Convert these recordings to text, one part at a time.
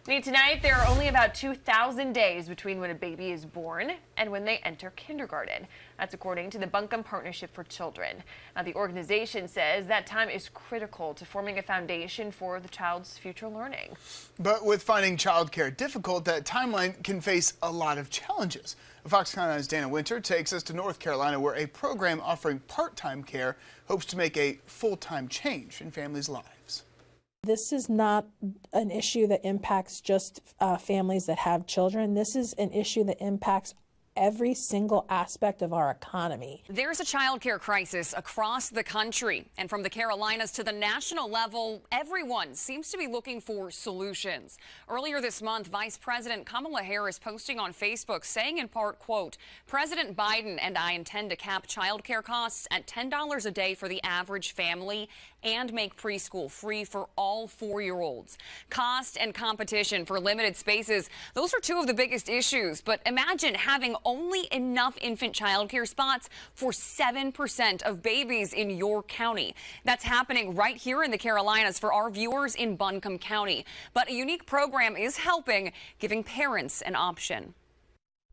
Need tonight, there are only about 2,000 days between when a baby is born and when they enter kindergarten. That's according to the Buncombe Partnership for Children. Now, the organization says that time is critical to forming a foundation for the child's future learning. But with finding childcare difficult, that timeline can face a lot of challenges. Fox 9's Dana Winter takes us to North Carolina, where a program offering part-time care hopes to make a full-time change in families' lives. This is not an issue that impacts just families that have children. This is an issue that impacts every single aspect of our economy. There's a child care crisis across the country, and from the Carolinas to the national level, everyone seems to be looking for solutions. Earlier this month, Vice President Kamala Harris posting on Facebook saying in part, quote, "President Biden and I intend to cap child care costs at $10 a day for the average family and make preschool free for all 4-year-olds. Cost and competition for limited spaces, those are two of the biggest issues. But imagine having only enough infant child care spots for 7% of babies in your county. That's happening right here in the Carolinas for our viewers in Buncombe County. But a unique program is helping, giving parents an option.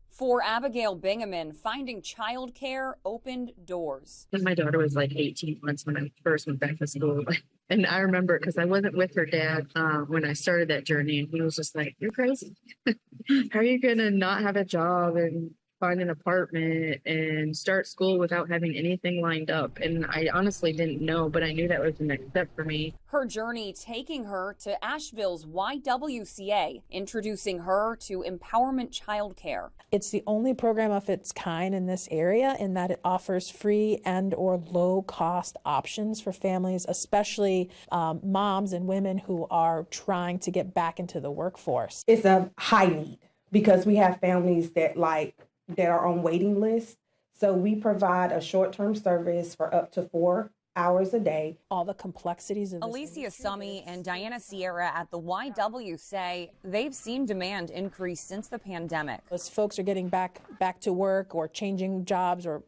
For Abigail Bingaman, finding childcare opened doors. My daughter was like 18 months when I first went back to school. And I remember because I wasn't with her dad when I started that journey. And he was just like, "You're crazy. How are you going to not have a job and find an apartment and start school without having anything lined up?" And I honestly didn't know, but I knew that was the next step for me. Her journey taking her to Asheville's YWCA, introducing her to Empowerment Childcare. It's the only program of its kind in this area in that it offers free and or low cost options for families, especially moms and women who are trying to get back into the workforce. It's a high need because we have families that are on waiting lists. So we provide a short-term service for up to 4 hours a day. All the complexities of Alicia Summy and Diana Sierra at the YW say they've seen demand increase since the pandemic. As folks are getting back to work or changing jobs or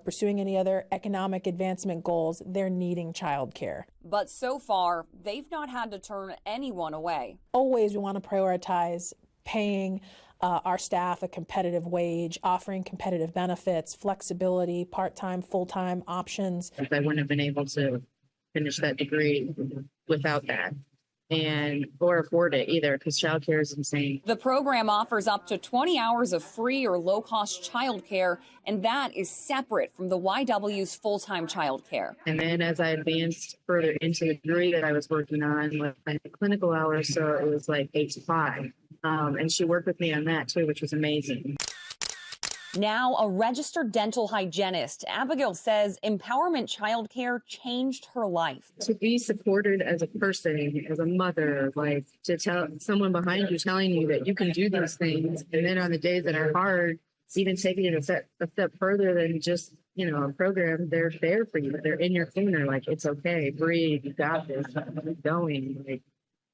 pursuing any other economic advancement goals, they're needing childcare. But so far, they've not had to turn anyone away. Always we want to prioritize paying our staff a competitive wage, offering competitive benefits, flexibility, part-time, full-time options. I wouldn't have been able to finish that degree without that or afford it either, because childcare is insane. The program offers up to 20 hours of free or low-cost childcare, and that is separate from the YW's full-time childcare. And then as I advanced further into the degree that I was working on, with my clinical hours, so it was like 8 to 5. And she worked with me on that too, which was amazing. Now a registered dental hygienist, Abigail says Empowerment Childcare changed her life. To be supported as a person, as a mother, like to tell someone behind you telling you that you can do these things. And then on the days that are hard, even taking it a step further than just, a program, they're there for you. They're in your corner. Like, it's okay, breathe, you got this, keep going. Like,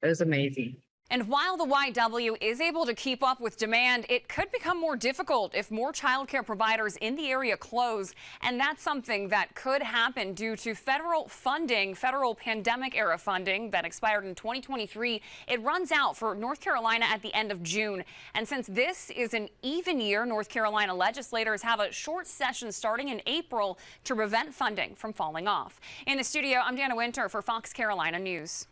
it was amazing. And while the YW is able to keep up with demand, it could become more difficult if more child care providers in the area close. And that's something that could happen due to federal funding, federal pandemic era funding that expired in 2023. It runs out for North Carolina at the end of June. And since this is an even year, North Carolina legislators have a short session starting in April to prevent funding from falling off. In the studio, I'm Dana Winter for Fox Carolina News.